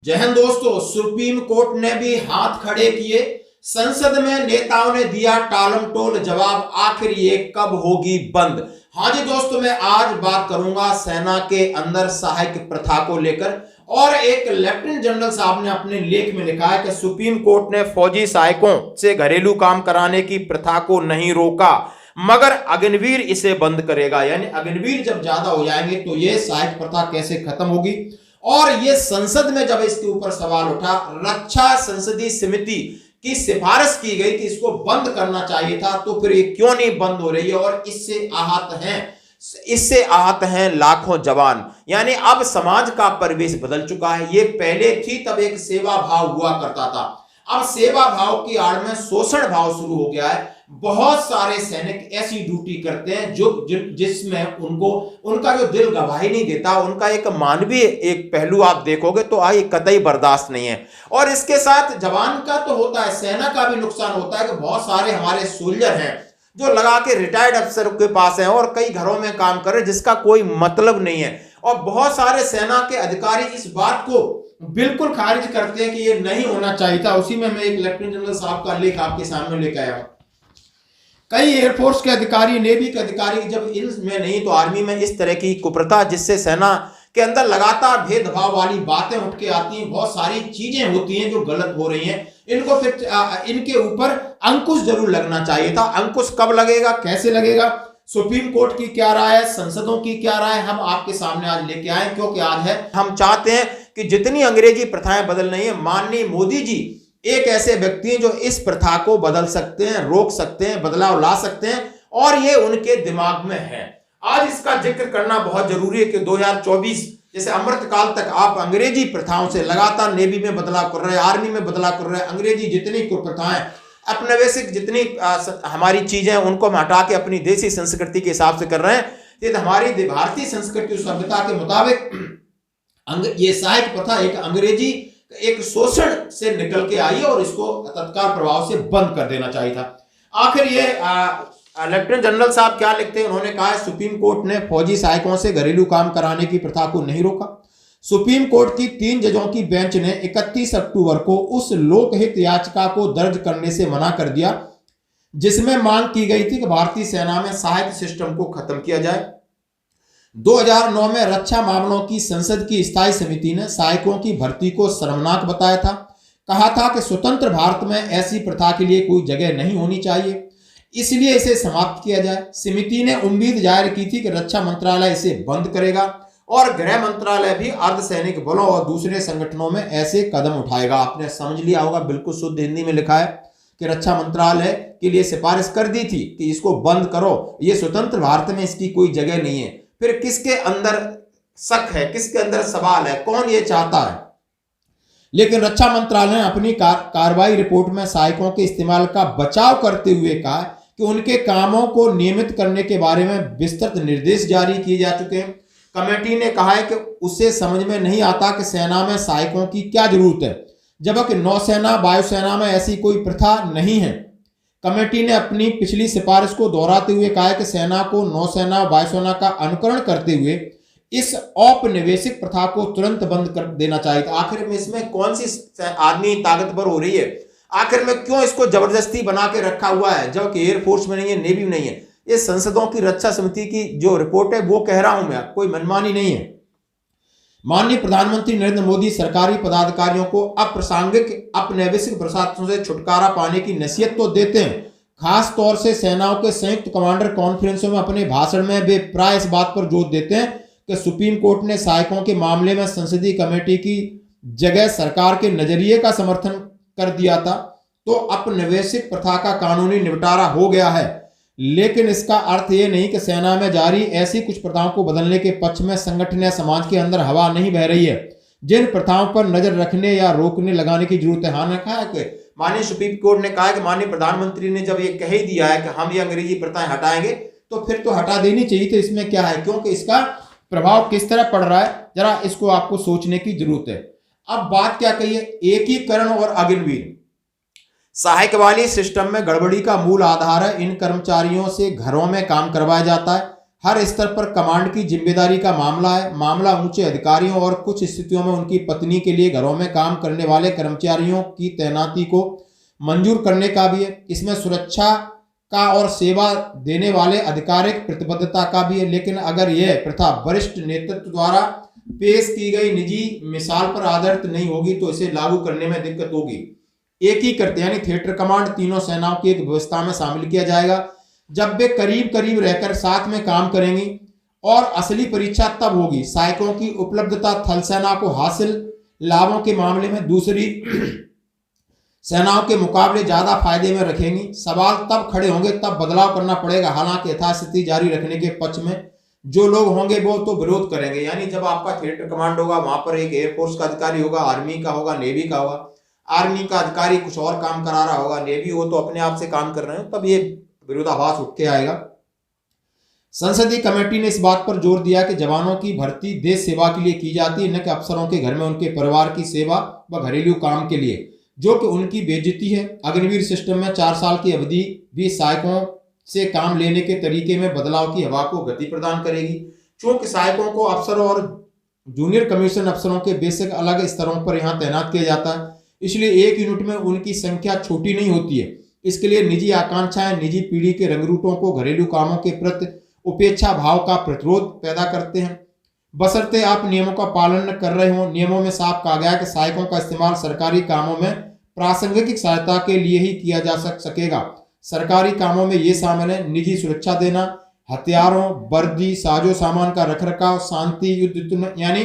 जय हिंद दोस्तों, supreme court ने भी हाथ खड़े किए। संसद में नेताओं ने दिया टालमटोल जवाब। आखिर ये कब होगी बंद? हाँ जी दोस्तों, मैं आज बात करूंगा सेना के अंदर सहायक प्रथा को लेकर। और एक लेफ्टिनेंट जनरल साहब ने अपने लेख में लिखा है कि सुप्रीम कोर्ट ने फौजी सहायकों से घरेलू काम कराने की प्रथा को नहीं रोका, मगर अग्निवीर इसे बंद करेगा। यानी अग्निवीर जब ज्यादा हो जाएंगे तो ये सहायक प्रथा कैसे खत्म होगी। और ये संसद में जब इसके ऊपर सवाल उठा, रक्षा संसदीय समिति की सिफारिश की गई कि इसको बंद करना चाहिए था, तो फिर ये क्यों नहीं बंद हो रही है। और इससे आहत हैं लाखों जवान। यानी अब समाज का परिवेश बदल चुका है। ये पहले थी तब एक सेवा भाव हुआ करता था, अब सेवा भाव की आड़ में शोषण भाव शुरू हो गया है। बहुत सारे सैनिक ऐसी ड्यूटी करते हैं जिसमें उनका जो दिल गवाही नहीं देता। उनका एक मानवीय एक पहलू आप देखोगे तो ये कतई बर्दाश्त नहीं है। और इसके साथ जवान का तो होता है, सेना का भी नुकसान होता है कि बहुत सारे हमारे सोल्जर हैं जो लगा के रिटायर्ड अफसर के पास हैं और कई घरों में काम कर रहे जिसका कोई मतलब नहीं है। और बहुत सारे सेना के अधिकारी इस बात को बिल्कुल खारिज करते हैं कि ये नहीं होना चाहिए था। उसी में मैं एक लेफ्टिनेंट जनरल साहब का लेख आपके सामने लेकर आया हूं। कई एयरफोर्स के अधिकारी, नेवी के अधिकारी जब इनमें नहीं तो आर्मी में इस तरह की कुप्रथा, जिससे सेना के अंदर लगातार भेदभाव वाली बातें उठ के आती हैं, बहुत सारी चीजें होती हैं जो गलत हो रही हैं, इनको फिर इनके ऊपर अंकुश जरूर लगना चाहिए था। अंकुश कब लगेगा, कैसे लगेगा, सुप्रीम कोर्ट की क्या राय है, संसदों की क्या राय, हम आपके सामने आज लेके आए। क्योंकि आज है, हम चाहते हैं कि जितनी अंग्रेजी प्रथाएं बदल रही है, माननीय मोदी जी एक ऐसे व्यक्ति हैं जो इस प्रथा को बदल सकते हैं, रोक सकते हैं, बदलाव ला सकते हैं, और ये उनके दिमाग में है। आज इसका जिक्र करना बहुत जरूरी है कि 2024 जैसे अमृतकाल तक आप अंग्रेजी प्रथाओं से लगातार नेवी में बदलाव कर रहे हैं, आर्मी में बदलाव कर रहे हैं। अंग्रेजी जितनी कुप्रथाएं, अपनिवेशिक जितनी हमारी चीजें उनको हम हटा के अपनी देसी संस्कृति के हिसाब से कर रहे हैं। ये हमारी भारतीय संस्कृति सभ्यता के मुताबिक ये सहायक प्रथा एक अंग्रेजी एक शोषण से निकल के आई है और इसको तत्काल प्रभाव से बंद कर देना चाहिए था। आखिर ये लेफ्टिनेंट जनरल साहब क्या लिखते हैं, उन्होंने कहा है सुप्रीम कोर्ट ने फौजी सहायकों से घरेलू काम कराने की प्रथा को नहीं रोका। सुप्रीम कोर्ट की 3 जजों की बेंच ने 31 अक्टूबर को उस लोकहित याचिका को दर्ज करने से मना कर दिया जिसमें मांग की गई थी कि भारतीय सेना में सहायक सिस्टम को खत्म किया जाए। 2009 में रक्षा मामलों की संसद की स्थायी समिति ने सहायकों की भर्ती को शर्मनाक बताया था। कहा था कि स्वतंत्र भारत में ऐसी प्रथा के लिए कोई जगह नहीं होनी चाहिए, इसलिए इसे समाप्त किया जाए। समिति ने उम्मीद जाहिर की थी कि रक्षा मंत्रालय इसे बंद करेगा और गृह मंत्रालय भी अर्धसैनिक बलों और दूसरे संगठनों में ऐसे कदम उठाएगा। आपने समझ लिया होगा, बिल्कुल शुद्ध हिंदी में लिखा है कि रक्षा मंत्रालय के लिए सिफारिश कर दी थी कि इसको बंद करो, ये स्वतंत्र भारत में इसकी कोई जगह नहीं है। फिर किसके अंदर शक है, किसके अंदर सवाल है, कौन ये चाहता है? लेकिन रक्षा मंत्रालय ने अपनी कार्रवाई रिपोर्ट में सहायकों के इस्तेमाल का बचाव करते हुए कहा कि उनके कामों को नियमित करने के बारे में विस्तृत निर्देश जारी किए जा चुके हैं। कमेटी ने कहा है कि उसे समझ में नहीं आता कि सेना में सहायकों की क्या जरूरत है, जबकि नौसेना वायुसेना में ऐसी कोई प्रथा नहीं है। कमेटी ने अपनी पिछली सिफारिश को दोहराते हुए कहा कि सेना को नौसेना वायुसेना का अनुकरण करते हुए इस औपनिवेशिक प्रथा को तुरंत बंद कर देना चाहिए था। आखिर में इसमें कौन सी आदमी ताकतवर हो रही है? आखिर में क्यों इसको जबरदस्ती बना के रखा हुआ है, जबकि एयरफोर्स में नहीं है, नेवी में नहीं है? ये संसदों की रक्षा समिति की जो रिपोर्ट है वो कह रहा हूं मैं, कोई मनमानी नहीं है। माननीय प्रधानमंत्री नरेंद्र मोदी सरकारी पदाधिकारियों को अप्रासंगिक अपनैतिक प्रशासनों से छुटकारा पाने की नसीहत तो देते हैं। खास तौर से सेनाओं के संयुक्त कमांडर कॉन्फ्रेंसों में अपने भाषण में वे प्राय इस बात पर जोर देते हैं कि सुप्रीम कोर्ट ने सहायकों के मामले में संसदीय कमेटी की जगह सरकार के नजरिए का समर्थन कर दिया था, तो अपनिवेशिक प्रथा का कानूनी निपटारा हो गया है। लेकिन इसका अर्थ यह नहीं कि सेना में जारी ऐसी कुछ प्रथाओं को बदलने के पक्ष में संगठन या समाज के अंदर हवा नहीं बह रही है। जिन प्रथाओं पर नजर रखने या रोकने लगाने की जरूरत है। हाँ, कहा है कि माननीय सुप्रीम कोर्ट ने कहा है कि माननीय प्रधानमंत्री ने जब ये कह ही दिया है कि हम ये अंग्रेजी प्रथाएं हटाएंगे, तो फिर तो हटा देनी चाहिए। तो इसमें क्या है, क्योंकि इसका प्रभाव किस तरह पड़ रहा है, जरा इसको आपको सोचने की जरूरत है। अब बात क्या कही है, एकीकरण और अग्निवीर। सहायक वाली सिस्टम में गड़बड़ी का मूल आधार है इन कर्मचारियों से घरों में काम करवाया जाता है। हर स्तर पर कमांड की जिम्मेदारी का मामला है। मामला ऊंचे अधिकारियों और कुछ स्थितियों में उनकी पत्नी के लिए घरों में काम करने वाले कर्मचारियों की तैनाती को मंजूर करने का भी है। इसमें सुरक्षा का और सेवा देने वाले आधिकारिक प्रतिबद्धता का भी है। लेकिन अगर यह प्रथा वरिष्ठ नेतृत्व द्वारा पेश की गई निजी मिसाल पर आधारित नहीं होगी तो इसे लागू करने में दिक्कत होगी। एकीकृत यानी थिएटर कमांड तीनों सेनाओं की एक व्यवस्था में शामिल किया जाएगा। जब वे करीब करीब रहकर साथ में काम करेंगी और असली परीक्षा तब होगी। सहायकों की उपलब्धता थल सेना को हासिल लाभों के मामले में दूसरी सेनाओं के मुकाबले ज्यादा फायदे में रखेंगी। सवाल तब खड़े होंगे तब बदलाव करना पड़ेगा। हालांकि यथास्थिति जारी रखने के पक्ष में जो लोग होंगे वो तो विरोध करेंगे। यानी जब आपका थिएटर कमांड होगा वहां पर एक एयरफोर्स का अधिकारी होगा, आर्मी का होगा, नेवी का होगा। आर्मी का अधिकारी कुछ और काम करा रहा होगा, नेवी वो तो अपने आप से काम कर रहे हो, तब ये विरोधाभास उठ के आएगा। संसदीय कमेटी ने इस बात पर जोर दिया कि जवानों की भर्ती देश सेवा के लिए की जाती है, न कि अफसरों के घर में उनके परिवार की सेवा व घरेलू काम के लिए, जो कि उनकी बेइज्जती है। अग्निवीर सिस्टम में 4 साल की अवधि भी सहायकों से काम लेने के तरीके में बदलाव की हवा को गति प्रदान करेगी। चूंकि सहायकों को अफसरों और जूनियर कमीशन अफसरों के बेसिक अलग स्तरों पर यहाँ तैनात किया जाता है, इसलिए एक यूनिट में उनकी संख्या छोटी नहीं होती है। इसके लिए निजी आकांक्षाएं निजी पीढ़ी के रंगरूटों को घरेलू कामों के प्रति उपेक्षा भाव का प्रतिरोध पैदा करते हैं, बशर्ते आप नियमों का पालन न कर रहे हों। नियमों में साफ कहा गया है कि सहायकों का इस्तेमाल सरकारी कामों में प्रासंगिक सहायता के लिए ही किया जा सकेगा। सरकारी कामों में ये शामिल है निजी सुरक्षा देना, हथियारों, वर्दी, साजो सामान का रखरखाव, शांति, युद्ध। यानी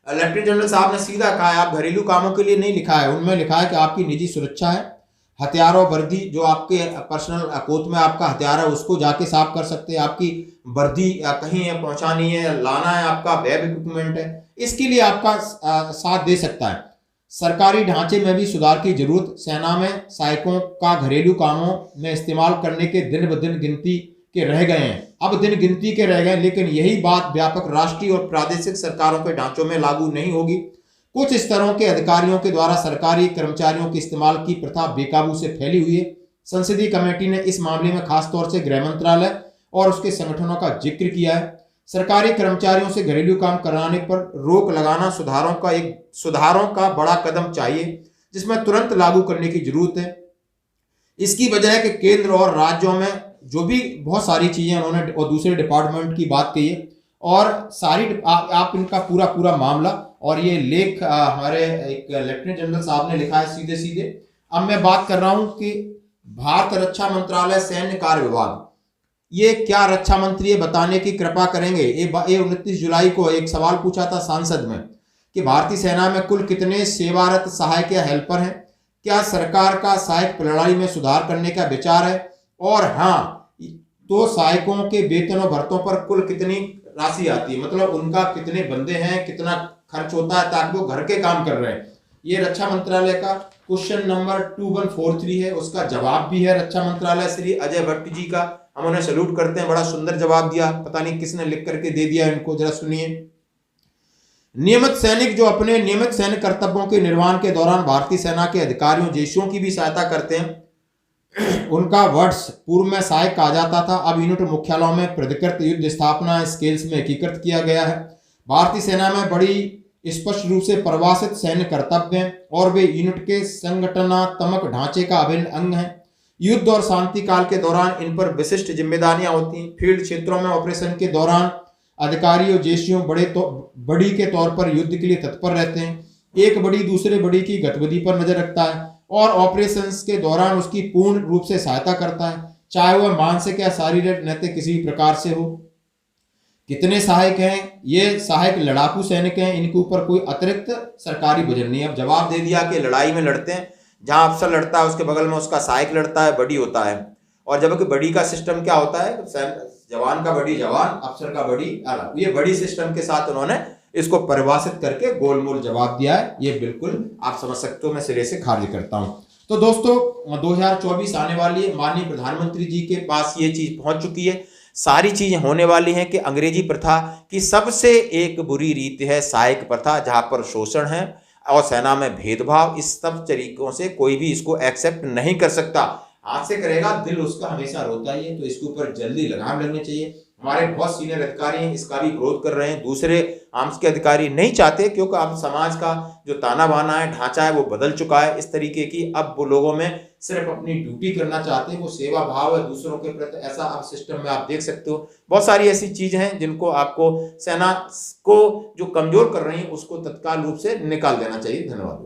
लेफ्टिनेंट जनरल साहब ने सीधा कहा है, आप घरेलू कामों के लिए नहीं लिखा है, उनमें लिखा है कि आपकी निजी सुरक्षा है, हथियारों, वर्दी, जो आपके पर्सनल कोत में आपका हथियार है उसको जाके साफ कर सकते हैं, आपकी वर्दी कहीं पहुंचानी है, लाना है, आपका वेब इक्विपमेंट है, इसके लिए आपका साथ दे सकता है। सरकारी ढांचे में भी सुधार की जरूरत। सेना में सहायकों का घरेलू कामों में इस्तेमाल करने के दिन ब दिन गिनती के रह गए हैं, अब दिन गिनती के रह गए, लेकिन यही बात व्यापक राष्ट्रीय और प्रादेशिक सरकारों के ढांचों में लागू नहीं होगी। कुछ स्तरों के अधिकारियों के द्वारा सरकारी कर्मचारियों के इस्तेमाल की प्रथा बेकाबू से फैली हुई है। संसदीय कमेटी ने इस मामले में खासतौर से गृह मंत्रालय और उसके संगठनों का जिक्र किया है। सरकारी कर्मचारियों से घरेलू काम कराने पर रोक लगाना सुधारों का बड़ा कदम चाहिए, जिसमें तुरंत लागू करने की जरूरत है। इसकी वजह है कि केंद्र और राज्यों में जो भी बहुत सारी चीजें उन्होंने और दूसरे डिपार्टमेंट की बात कही है, और सारी आप इनका पूरा मामला और ये लेख हमारे एक लेफ्टिनेंट जनरल साहब ने लिखा है सीधे सीधे। अब मैं बात कर रहा हूं कि भारत रक्षा मंत्रालय सैन्य कार्य विभाग, ये क्या रक्षा मंत्री ये बताने की कृपा करेंगे। ये 29 जुलाई को एक सवाल पूछा था सांसद में कि भारतीय सेना में कुल कितने सेवारत सहायक या हेल्पर हैं, क्या सरकार का सहायक प्रणाली में सुधार करने का विचार है, और हाँ तो सहायकों के वेतन और भर्तों पर कुल कितनी राशि आती है, मतलब उनका कितने बंदे हैं, कितना खर्च होता है ताकि वो घर के काम कर रहे हैं। ये रक्षा मंत्रालय का क्वेश्चन नंबर 2143 है, उसका जवाब भी है रक्षा मंत्रालय श्री अजय भट्ट जी का, हम उन्हें सैल्यूट करते हैं, बड़ा सुंदर जवाब दिया, पता नहीं किसने लिख करके दे दिया इनको, जरा सुनिए। नियमित सैनिक जो अपने नियमित सैन्य कर्तव्यों के निर्वहन के दौरान भारतीय सेना के अधिकारियों जेशियों की भी सहायता करते हैं, उनका वर्ड्स पूर्व में सहायक कहा जाता था, अब यूनिट मुख्यालयों में प्राधिकृत युद्ध स्थापना स्केल्स में एकीकृत किया गया है। भारतीय सेना में बड़ी स्पष्ट रूप से परिभाषित सैन्य कर्तव्य हैं और वे यूनिट के संगठनात्मक ढांचे का अभिन्न अंग हैं। युद्ध और शांति काल के दौरान इन पर विशिष्ट जिम्मेदारियां होती हैं। फील्ड क्षेत्रों में ऑपरेशन के दौरान अधिकारी और जेशियों बड़ी के तौर पर युद्ध के लिए तत्पर रहते हैं। एक बड़ी दूसरे बड़ी की गतिविधि पर नजर रखता है और ऑपरेशंस के दौरान उसकी पूर्ण रूप से सहायता करता है, चाहे वह मानसिक या शारीरिक नैतिक किसी भी प्रकार से हो। कितने सहायक हैं? ये सहायक लड़ाकू सैनिक हैं, इनके ऊपर कोई अतिरिक्त सरकारी वजन नहीं है। अब जवाब दे दिया कि लड़ाई में लड़ते हैं, जहां अफसर लड़ता है उसके बगल में उसका सहायक लड़ता है, बड़ी होता है। और जबकि बड़ी का सिस्टम क्या होता है, जवान का बड़ी जवान, अफसर का बड़ी अलग। ये बड़ी सिस्टम के साथ उन्होंने इसको परिभाषित करके गोलमोल जवाब दिया है, ये बिल्कुल आप समझ सकते हो, मैं सिरे से खारिज करता हूं। तो दोस्तों 2024 आने वाली है, माननीय प्रधानमंत्री जी के पास ये चीज पहुंच चुकी है, सारी चीजें होने वाली हैं कि अंग्रेजी प्रथा की सबसे एक बुरी रीत है सहायक प्रथा, जहां पर शोषण है और सेना में भेदभाव। इस सब तरीकों से कोई भी इसको एक्सेप्ट नहीं कर सकता। हाथ से करेगा दिल उसका हमेशा रोता ही है, तो इसके ऊपर जल्दी लगाम लगनी चाहिए। हमारे बहुत सीनियर अधिकारी हैं, इसका भी विरोध कर रहे हैं। दूसरे आर्म्स के अधिकारी नहीं चाहते, क्योंकि अब समाज का जो ताना बाना है, ढांचा है, वो बदल चुका है इस तरीके की। अब वो लोगों में सिर्फ अपनी ड्यूटी करना चाहते हैं, वो सेवा भाव है दूसरों के प्रति, ऐसा अब सिस्टम में आप देख सकते हो। बहुत सारी ऐसी चीजें हैं जिनको आपको सेना को जो कमजोर कर रही है उसको तत्काल रूप से निकाल देना चाहिए। धन्यवाद।